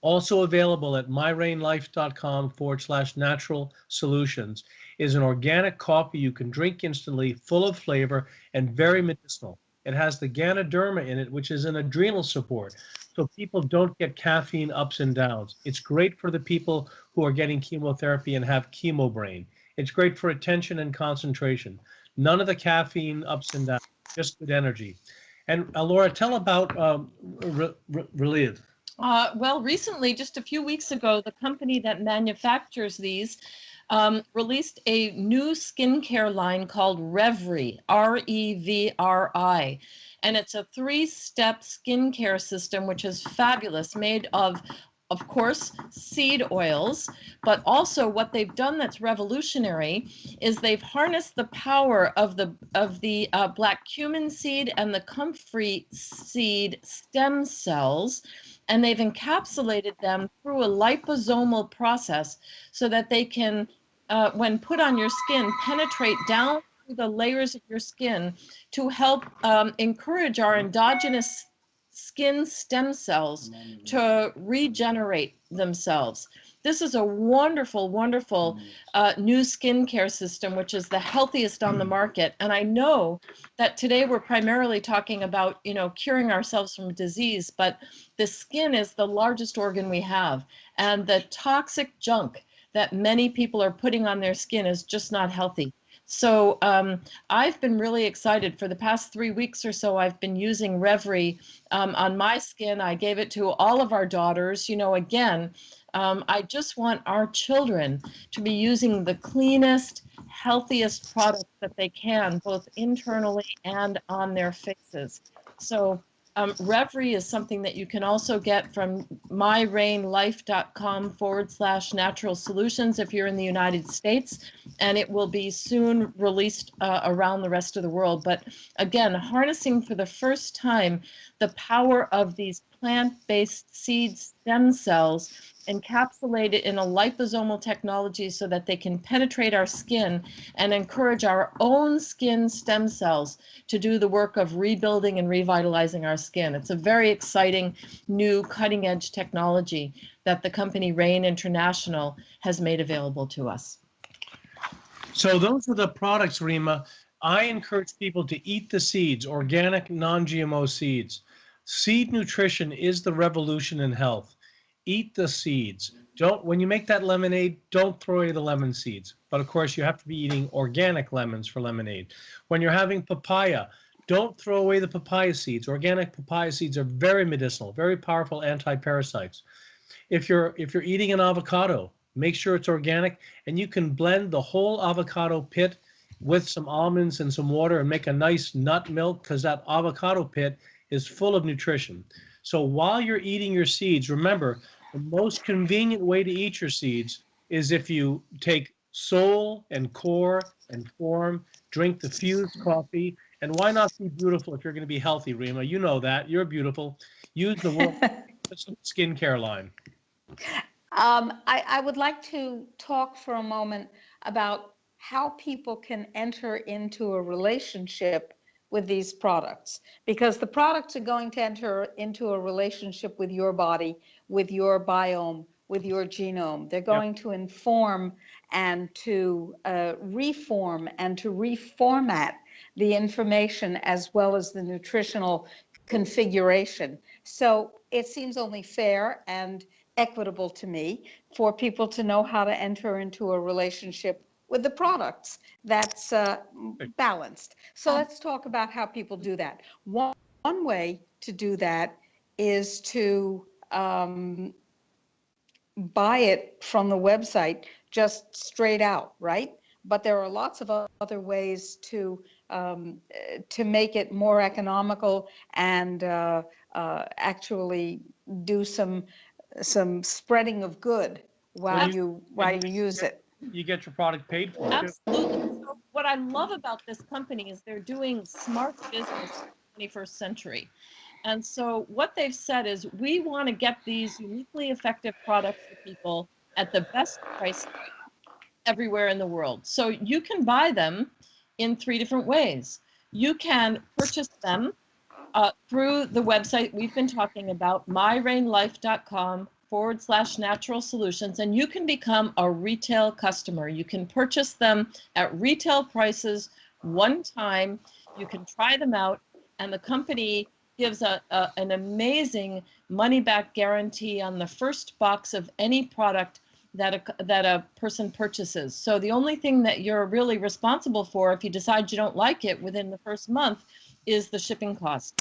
also available at myrainlife.com/natural solutions, is an organic coffee you can drink instantly, full of flavor and very medicinal. It has the Ganoderma in it, which is an adrenal support, so people don't get caffeine ups and downs. It's great for the people who are getting chemotherapy and have chemo brain. It's great for attention and concentration. None of the caffeine ups and downs, just good energy. And Laura, tell about Relive. Well, recently, just a few weeks ago, the company that manufactures these released a new skincare line called Revri, R-E-V-R-I. And it's a 3-step skincare system, which is fabulous, made of course, seed oils, but also what they've done that's revolutionary is they've harnessed the power of the black cumin seed and the comfrey seed stem cells, and they've encapsulated them through a liposomal process so that they can, when put on your skin, penetrate down through the layers of your skin to help encourage our endogenous skin stem cells to regenerate themselves. This is a wonderful, wonderful new skincare system, which is the healthiest on the market. And I know that today we're primarily talking about, curing ourselves from disease, but the skin is the largest organ we have. And the toxic junk that many people are putting on their skin is just not healthy. So I've been really excited. For the past 3 weeks or so, I've been using Revry on my skin. I gave it to all of our daughters. Again, I just want our children to be using the cleanest, healthiest products that they can, both internally and on their faces. So Revry is something that you can also get from myrainlife.com/natural solutions if you're in the United States, and it will be soon released around the rest of the world. But again, harnessing for the first time the power of these plant-based seed stem cells encapsulated in a liposomal technology so that they can penetrate our skin and encourage our own skin stem cells to do the work of rebuilding and revitalizing our skin. It's a very exciting new cutting edge technology that the company Rain International has made available to us. So those are the products, Rima. I encourage people to eat the seeds, organic, non-GMO seeds. Seed nutrition is the revolution in health. Eat the seeds. When you make that lemonade, don't throw away the lemon seeds. But of course, you have to be eating organic lemons for lemonade. When you're having papaya, don't throw away the papaya seeds. Organic papaya seeds are very medicinal, very powerful anti-parasites. If you're eating an avocado, make sure it's organic, and you can blend the whole avocado pit with some almonds and some water and make a nice nut milk, because that avocado pit is full of nutrition. So while you're eating your seeds, remember, the most convenient way to eat your seeds is if you take Soul and Core and Form, drink the Fused coffee, and why not be beautiful if you're going to be healthy, Rima? You know that. You're beautiful. Use the world's skincare line. I would like to talk for a moment about how people can enter into a relationship with these products, because the products are going to enter into a relationship with your body, with your biome, with your genome. They're going to inform and to reform and to reformat the information as well as the nutritional configuration. So it seems only fair and equitable to me for people to know how to enter into a relationship with the products that's balanced. So let's talk about how people do that. One way to do that is to buy it from the website just straight out, right? But there are lots of other ways to make it more economical and actually do some spreading of good while you use it. You get your product paid for. Absolutely. So what I love about this company is they're doing smart business in the 21st century. And so what they've said is, we want to get these uniquely effective products for people at the best price everywhere in the world. So you can buy them in 3 different ways. You can purchase them through the website we've been talking about, myrainlife.com/natural solutions, and you can become a retail customer. You can purchase them at retail prices one time. You can try them out, and the company gives an amazing money-back guarantee on the first box of any product that a person purchases. So the only thing that you're really responsible for if you decide you don't like it within the first month is the shipping cost.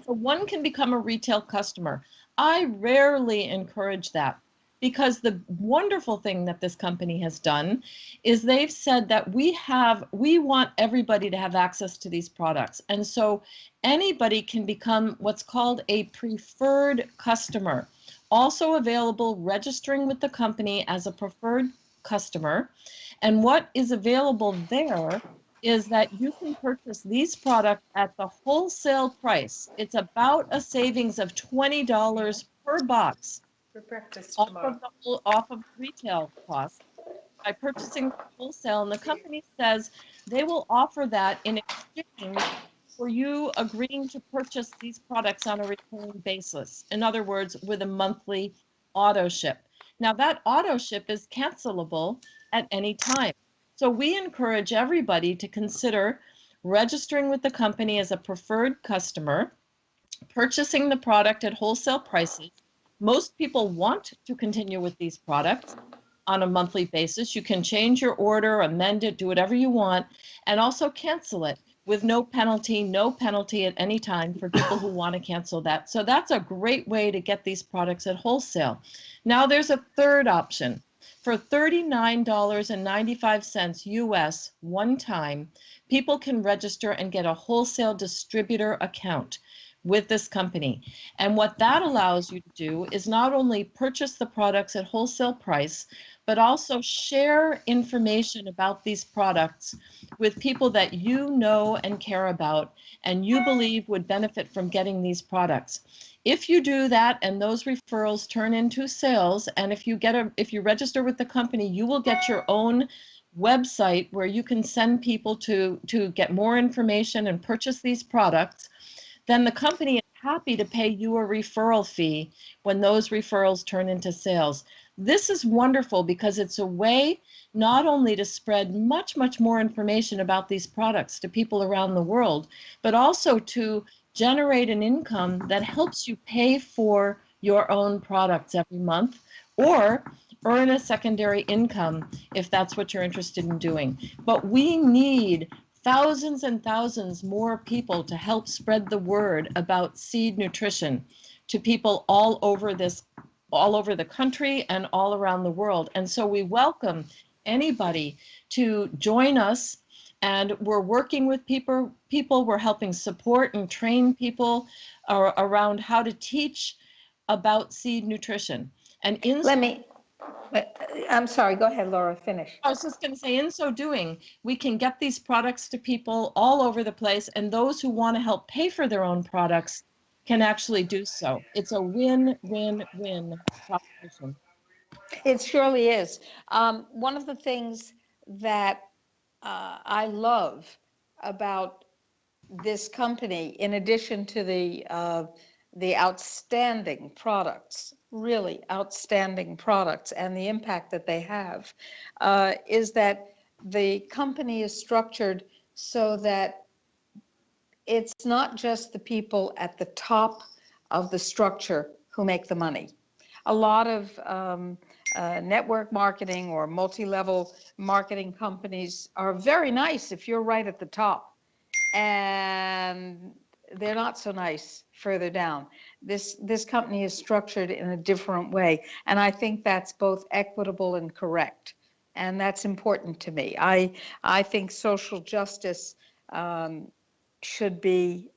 So one can become a retail customer. I rarely encourage that, because the wonderful thing that this company has done is they've said that we want everybody to have access to these products. And so anybody can become what's called a preferred customer, also available registering with the company as a preferred customer. And what is available there is that you can purchase these products at the wholesale price. It's about a savings of $20 per box For breakfast off tomorrow. of retail cost by purchasing wholesale. And the company says they will offer that in exchange for you agreeing to purchase these products on a recurring basis. In other words, with a monthly auto ship. Now that auto ship is cancelable at any time. So we encourage everybody to consider registering with the company as a preferred customer, purchasing the product at wholesale prices. Most people want to continue with these products on a monthly basis. You can change your order, amend it, do whatever you want, and also cancel it with no penalty at any time for people who want to cancel that. So that's a great way to get these products at wholesale. Now there's a third option. For $39.95 US one time, people can register and get a wholesale distributor account with this company. And what that allows you to do is not only purchase the products at wholesale price, but also share information about these products with people that you know and care about and you believe would benefit from getting these products. If you do that and those referrals turn into sales, and if you register with the company, you will get your own website where you can send people to get more information and purchase these products, then the company is happy to pay you a referral fee when those referrals turn into sales. This is wonderful because it's a way not only to spread much, much more information about these products to people around the world, but also to generate an income that helps you pay for your own products every month or earn a secondary income if that's what you're interested in doing. But we need thousands and thousands more people to help spread the word about seed nutrition to people all over the country and all around the world. And so we welcome anybody to join us, and we're working with people, we're helping support and train people around how to teach about seed nutrition. And I'm sorry, go ahead, Laura, finish. I was just going to say, in so doing, we can get these products to people all over the place, and those who want to help pay for their own products can actually do so. It's a win-win-win proposition. It surely is. One of the things that I love about this company, in addition to the outstanding products, really outstanding products, and the impact that they have, is that the company is structured so that it's not just the people at the top of the structure who make the money. A lot of network marketing or multi-level marketing companies are very nice if you're right at the top, and they're not so nice further down. This company is structured in a different way, and I think that's both equitable and correct, and that's important to me. I think social justice should be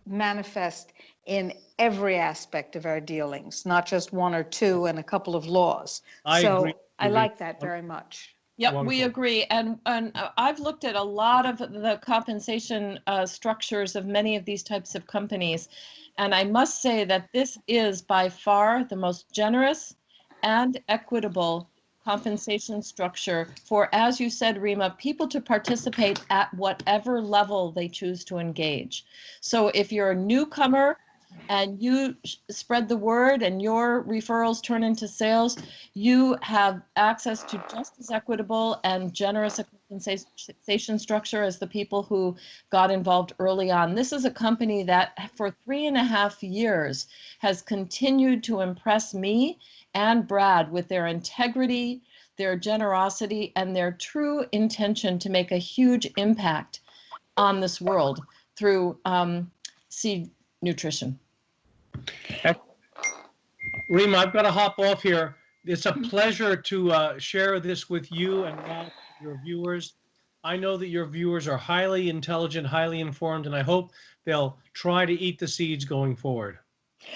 manifest in every aspect of our dealings, not just one or two and a couple of laws. I agree. I like that very much. Yep, Wonderful. we agree. And I've looked at a lot of the compensation structures of many of these types of companies. And I must say that this is by far the most generous and equitable compensation structure for, as you said, Rima, people to participate at whatever level they choose to engage. So if you're a newcomer and you spread the word and your referrals turn into sales, you have access to just as equitable and generous a compensation structure as the people who got involved early on. This is a company that for 3.5 years has continued to impress me and Brad with their integrity, their generosity, and their true intention to make a huge impact on this world through seed nutrition. Rima, I've got to hop off here. It's a pleasure to share this with you and your viewers. I know that your viewers are highly intelligent, highly informed, and I hope they'll try to eat the seeds going forward.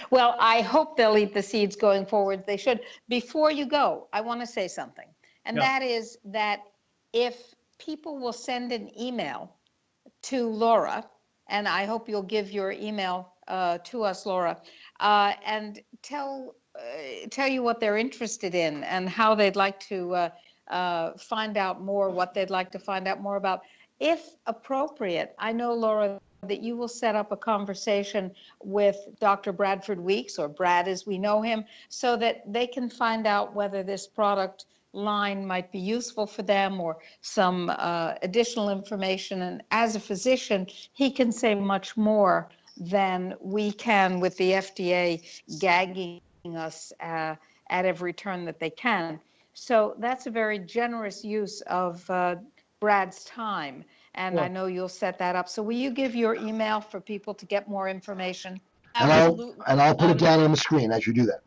Well, I hope they'll eat the seeds going forward. They should. Before you go, I want to say something. And that is that if people will send an email to Laura, and I hope you'll give your email to us, Laura, and tell you what they're interested in and how they'd like to find out more, what they'd like to find out more about. If appropriate, I know, Laura, that you will set up a conversation with Dr. Bradford Weeks, or Brad as we know him, so that they can find out whether this product line might be useful for them, or some additional information. And as a physician, he can say much more than we can with the FDA gagging us at every turn that they can. So that's a very generous use of Brad's time. And I know you'll set that up. So will you give your email for people to get more information? Absolutely. And I'll put it down on the screen as you do that.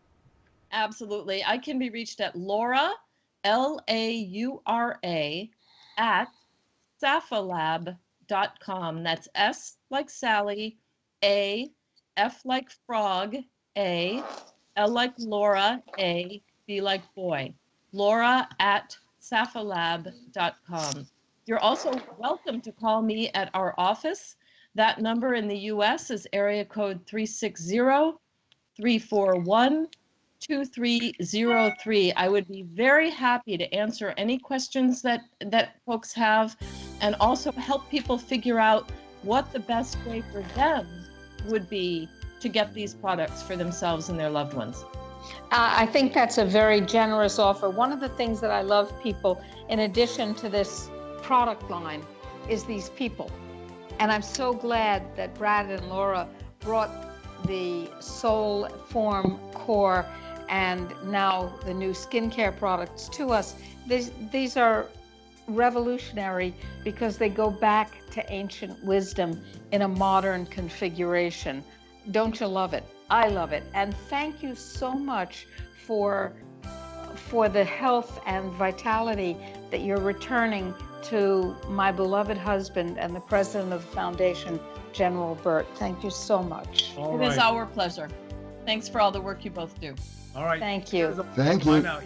Absolutely. I can be reached at Laura, Laura, at safalab.com. That's S like Sally, A, F like frog, A, L like Laura, A, B like boy. Laura at safalab.com. You're also welcome to call me at our office. That number in the US is area code 360-341-2303. I would be very happy to answer any questions that folks have, and also help people figure out what the best way for them would be to get these products for themselves and their loved ones. I think that's a very generous offer. One of the things that I love, people, in addition to this product line, is these people. And I'm so glad that Brad and Laura brought the Soul Form Core and now the new skincare products to us. These are revolutionary because they go back to ancient wisdom in a modern configuration. Don't you love it? I love it. And thank you so much for the health and vitality that you're returning to my beloved husband and the president of the foundation, General Burt. Thank you so much. It is our pleasure. Thanks for all the work you both do. All right. Thank you. Thank Bye you. now.